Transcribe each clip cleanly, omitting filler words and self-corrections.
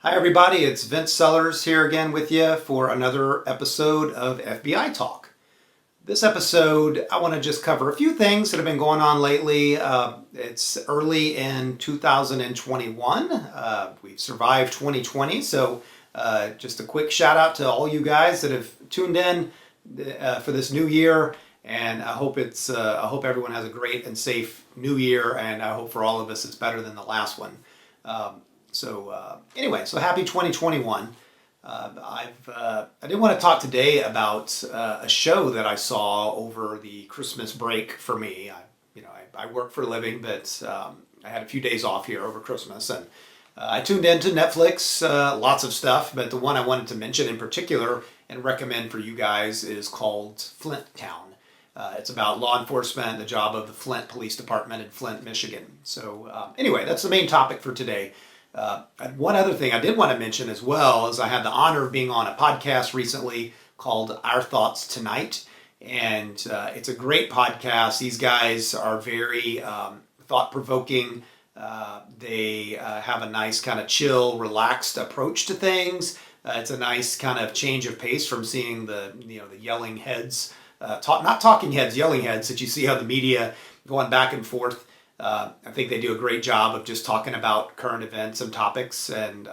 Hi everybody, it's Vince Sellers here again with you for another episode of FBI Talk. This episode, I want to just cover a few things that have been going on lately. It's early in 2021. We've survived 2020, so just a quick shout out to all you guys that have tuned in for this new year. And I hope everyone has a great and safe new year, and I hope for all of us it's better than the last one. Anyway, so happy 2021. I did want to talk today about a show that I saw over the Christmas break for me. I work for a living, but I had a few days off here over Christmas, and I tuned into Netflix, lots of stuff, but the one I wanted to mention in particular and recommend for you guys is called Flint Town. It's about law enforcement, the job of the Flint Police Department in Flint, Michigan. So anyway, that's the main topic for today. One other thing I did want to mention as well is I had the honor of being on a podcast recently called Our Thoughts Tonight. And it's a great podcast. These guys are very thought-provoking. They have a nice kind of chill, relaxed approach to things. It's a nice kind of change of pace from seeing the yelling heads, not talking heads, yelling heads that you see on the media going back and forth. I think they do a great job of just talking about current events and topics, and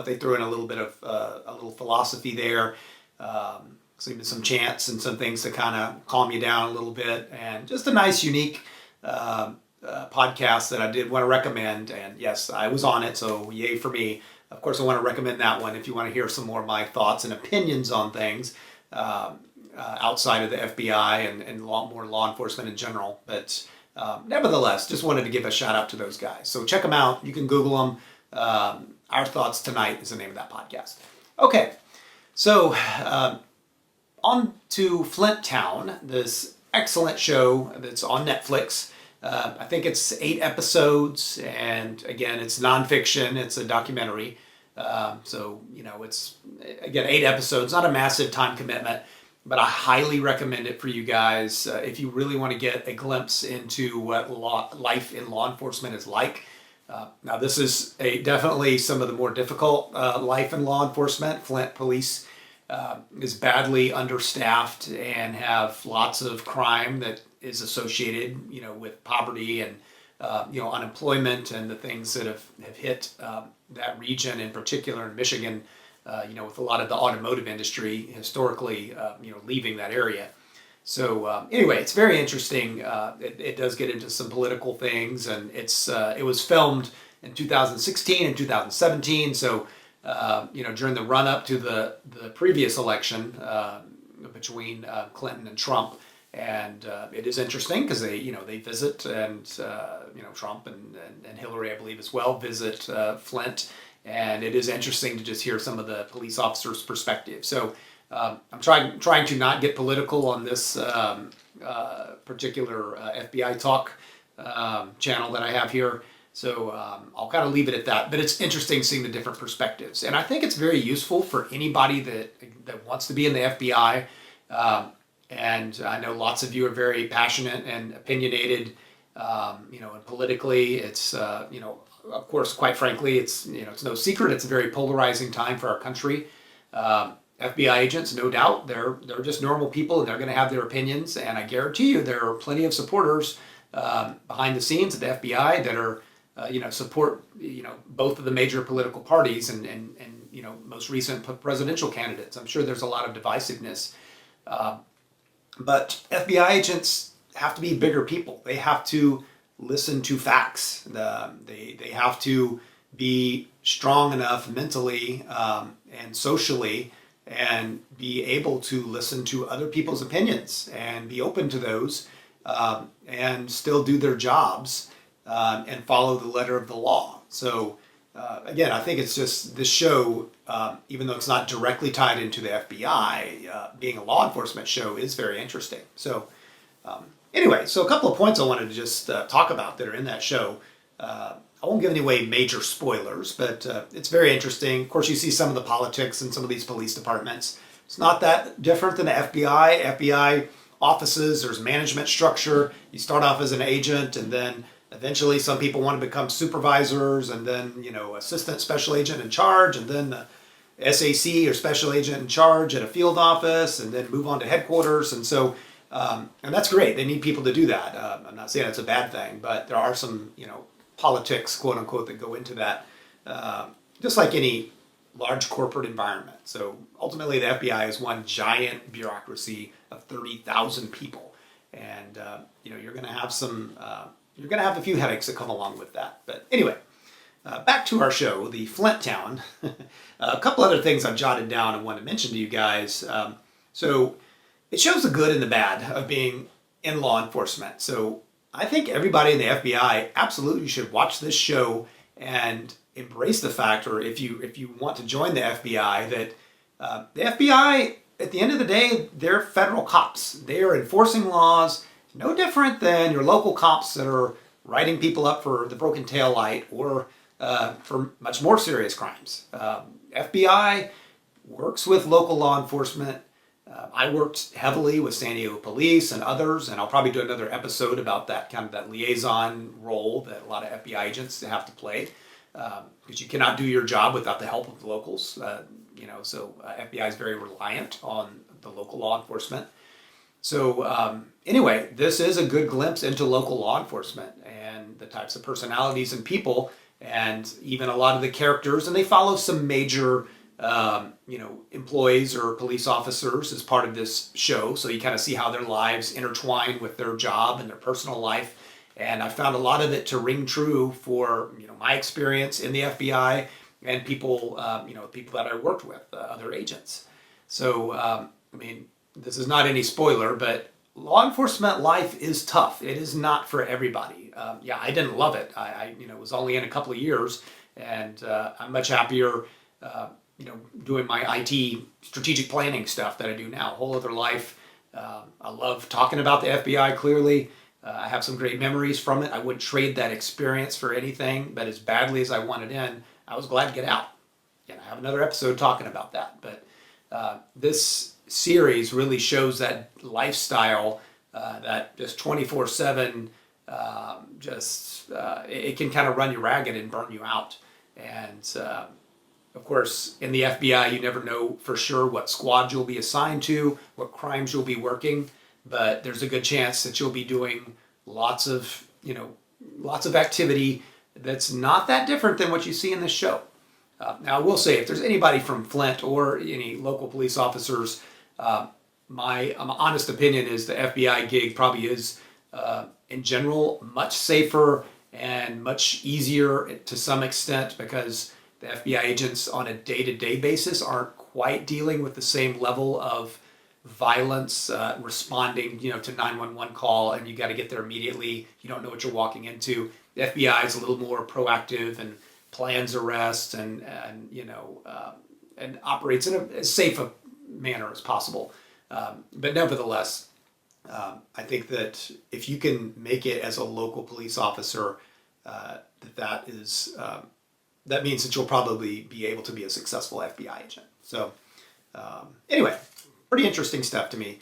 they threw in a little bit of a little philosophy there, even some chants and some things to kind of calm you down a little bit, and just a nice, unique podcast that I did want to recommend. And yes, I was on it, so yay for me. Of course, I want to recommend that one if you want to hear some more of my thoughts and opinions on things outside of the FBI and more law enforcement in general, but. Nevertheless, just wanted to give a shout out to those guys. So check them out. You can Google them. Our Thoughts Tonight is the name of that podcast. Okay, so on to Flint Town, this excellent show that's on Netflix. I think it's 8 episodes, and again, it's nonfiction. It's a documentary. It's, again, 8 episodes, not a massive time commitment. But I highly recommend it for you guys if you really want to get a glimpse into what life in law enforcement is like. Now, this is definitely some of the more difficult life in law enforcement. Flint Police is badly understaffed and have lots of crime that is associated, with poverty and unemployment and the things that have hit that region in particular in Michigan. With a lot of the automotive industry historically, leaving that area. So anyway, it's very interesting. It does get into some political things, and it was filmed in 2016 and 2017. So during the run up to the previous election between Clinton and Trump, and it is interesting because they visit, and Trump and Hillary, I believe as well, visit Flint. And it is interesting to just hear some of the police officers' perspective. So I'm trying to not get political on this particular FBI Talk channel that I have here. So I'll kind of leave it at that. But it's interesting seeing the different perspectives. And I think it's very useful for anybody that wants to be in the FBI. And I know lots of you are very passionate and opinionated, and politically it's, of course, quite frankly, it's no secret. It's a very polarizing time for our country. FBI agents, no doubt, they're just normal people, and they're going to have their opinions. And I guarantee you, there are plenty of supporters behind the scenes at the FBI that are, support both of the major political parties and most recent presidential candidates. I'm sure there's a lot of divisiveness, but FBI agents have to be bigger people. They have to listen to facts. They have to be strong enough mentally and socially, and be able to listen to other people's opinions and be open to those, and still do their jobs and follow the letter of the law. So again, I think it's just this show, even though it's not directly tied into the FBI, being a law enforcement show is very interesting. So anyway, so a couple of points I wanted to just talk about that are in that show. I won't give away major spoilers, but it's very interesting. Of course, you see some of the politics in some of these police departments. It's not that different than the FBI. FBI offices, there's management structure. You start off as an agent, and then eventually some people want to become supervisors, and then, assistant special agent in charge, and then the SAC or special agent in charge at a field office, and then move on to headquarters. And so, and that's great. They need people to do that. I'm not saying it's a bad thing, but there are some, politics, quote unquote, that go into that, just like any large corporate environment. So ultimately, the FBI is one giant bureaucracy of 30,000 people, and you're going to have you're going to have a few headaches that come along with that. But anyway, back to our show, the Flint Town. A couple other things I've jotted down and want to mention to you guys. So it shows the good and the bad of being in law enforcement. So I think everybody in the FBI absolutely should watch this show and embrace the fact, or if you want to join the FBI, that the FBI, at the end of the day, they're federal cops. They are enforcing laws, no different than your local cops that are writing people up for the broken tail light or for much more serious crimes. FBI works with local law enforcement. I worked heavily with San Diego Police and others, and I'll probably do another episode about that liaison role that a lot of FBI agents have to play, because you cannot do your job without the help of the locals. So FBI is very reliant on the local law enforcement. So anyway, this is a good glimpse into local law enforcement and the types of personalities and people, and even a lot of the characters, and they follow some major employees or police officers as part of this show. So you kind of see how their lives intertwine with their job and their personal life. And I found a lot of it to ring true for, my experience in the FBI and people, people that I worked with, other agents. So, this is not any spoiler, but law enforcement life is tough. It is not for everybody. I didn't love it. I was only in a couple of years, and I'm much happier doing my IT strategic planning stuff that I do now. A whole other life. I love talking about the FBI, clearly. I have some great memories from it. I wouldn't trade that experience for anything, but as badly as I wanted in, I was glad to get out. And I have another episode talking about that. But this series really shows that lifestyle, that just 24/7, it can kind of run you ragged and burn you out. And of course, in the FBI, you never know for sure what squad you'll be assigned to, what crimes you'll be working, but there's a good chance that you'll be doing lots of activity that's not that different than what you see in this show. Now, I will say, if there's anybody from Flint or any local police officers, my honest opinion is the FBI gig probably is, in general, much safer and much easier to some extent, because the FBI agents on a day-to-day basis aren't quite dealing with the same level of violence, responding, to 911 call, and you got to get there immediately. You don't know what you're walking into. The FBI is a little more proactive and plans arrests and operates in as safe a manner as possible. But nevertheless, I think that if you can make it as a local police officer, that means that you'll probably be able to be a successful FBI agent. So anyway, pretty interesting stuff to me.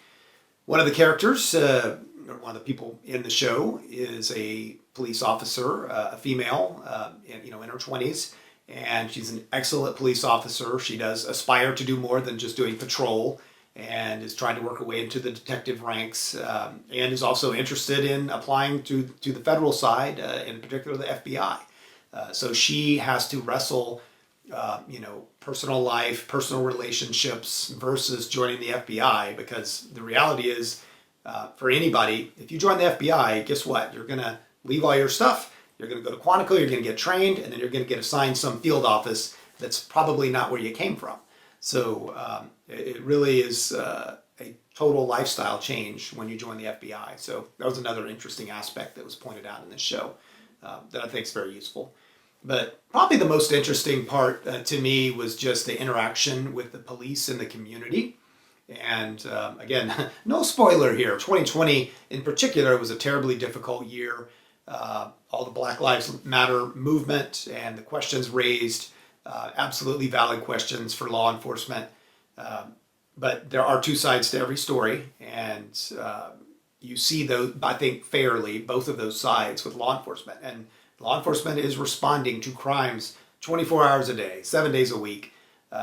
One of the characters, or one of the people in the show, is a police officer, a female, in her 20s, and she's an excellent police officer. She does aspire to do more than just doing patrol, and is trying to work her way into the detective ranks, and is also interested in applying to the federal side, in particular the FBI. So she has to wrestle, personal life, personal relationships versus joining the FBI, because the reality is, for anybody, if you join the FBI, guess what? You're going to leave all your stuff, you're going to go to Quantico, you're going to get trained, and then you're going to get assigned some field office that's probably not where you came from. So it really is a total lifestyle change when you join the FBI. So that was another interesting aspect that was pointed out in this show that I think is very useful. But probably the most interesting part to me was just the interaction with the police and the community. And again, no spoiler here. 2020 in particular was a terribly difficult year. All the Black Lives Matter movement and the questions raised, absolutely valid questions for law enforcement. But there are two sides to every story. And, you see those, I think fairly, both of those sides with law enforcement. And law enforcement is responding to crimes 24 hours a day, 7 days a week,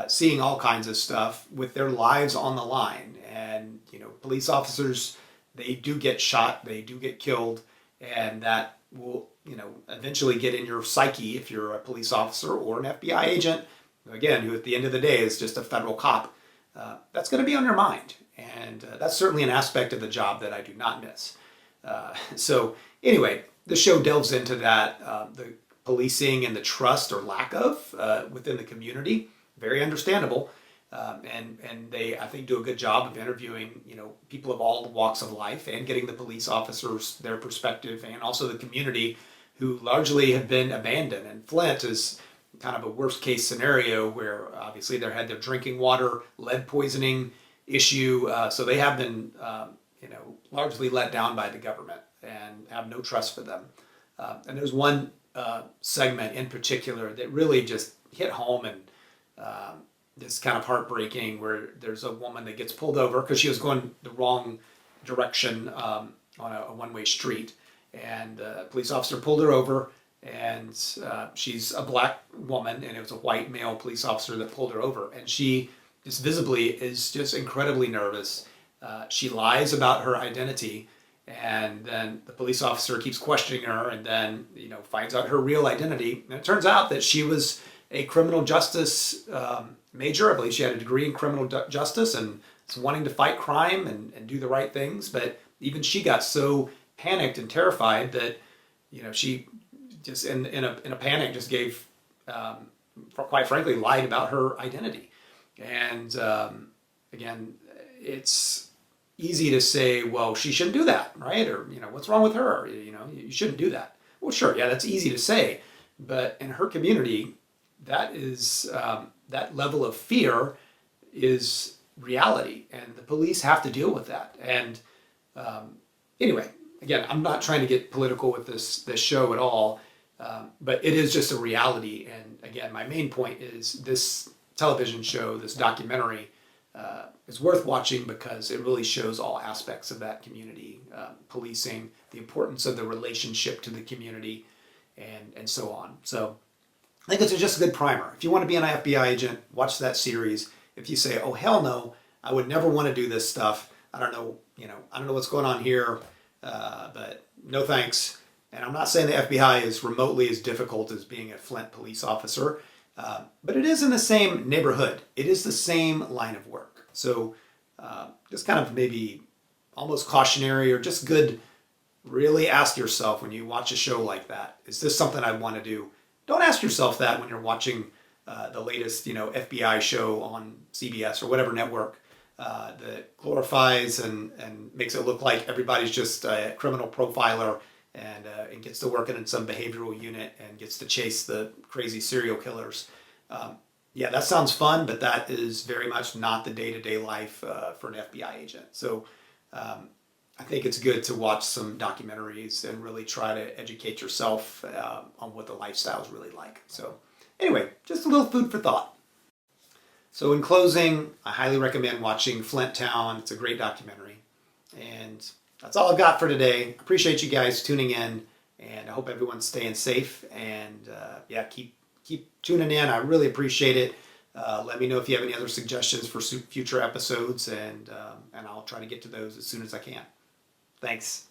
seeing all kinds of stuff with their lives on the line. And, police officers, they do get shot, they do get killed, and that will, eventually get in your psyche if you're a police officer or an FBI agent, again, who at the end of the day is just a federal cop. That's going to be on your mind. And that's certainly an aspect of the job that I do not miss. So anyway, the show delves into that, the policing and the trust or lack of within the community. Very understandable. And they, I think, do a good job of interviewing, people of all walks of life and getting the police officers, their perspective, and also the community who largely have been abandoned. And Flint is kind of a worst case scenario where obviously they had their drinking water, lead poisoning issue. So they have been, largely let down by the government and have no trust for them. And there's one segment in particular that really just hit home and it's kind of heartbreaking, where there's a woman that gets pulled over because she was going the wrong direction on a one-way street. And a police officer pulled her over, and she's a black woman, and it was a white male police officer that pulled her over. And she just visibly is just incredibly nervous. She lies about her identity, and then the police officer keeps questioning her, and then finds out her real identity. And it turns out that she was a criminal justice major. I believe she had a degree in criminal justice and was wanting to fight crime and do the right things. But even she got so panicked and terrified that she just in a panic just gave, quite frankly, lied about her identity. And again, it's easy to say, well, she shouldn't do that, right? Or what's wrong with her? You shouldn't do that. Well, sure, yeah, that's easy to say, but in her community, that is that level of fear is reality, and the police have to deal with that. And anyway, again, I'm not trying to get political with this show at all, but it is just a reality. And again, my main point is this television show, this documentary, is worth watching because it really shows all aspects of that community, policing, the importance of the relationship to the community, and so on. So I think it's just a good primer. If you want to be an FBI agent, watch that series. If you say, oh, hell no, I would never want to do this stuff. I don't know what's going on here, but no thanks. And I'm not saying the FBI is remotely as difficult as being a Flint police officer, but it is in the same neighborhood. It is the same line of work. So just kind of maybe almost cautionary or just good, really ask yourself when you watch a show like that, is this something I want to do? Don't ask yourself that when you're watching the latest, FBI show on CBS or whatever network that glorifies and makes it look like everybody's just a criminal profiler and gets to work in some behavioral unit and gets to chase the crazy serial killers. Yeah, that sounds fun, but that is very much not the day-to-day life for an FBI agent. So I think it's good to watch some documentaries and really try to educate yourself on what the lifestyle is really like. So anyway, just a little food for thought. So in closing, I highly recommend watching Flint Town. It's a great documentary. And that's all I've got for today. I appreciate you guys tuning in, and I hope everyone's staying safe. And yeah, keep tuning in. I really appreciate it. Let me know if you have any other suggestions for future episodes, and I'll try to get to those as soon as I can. Thanks.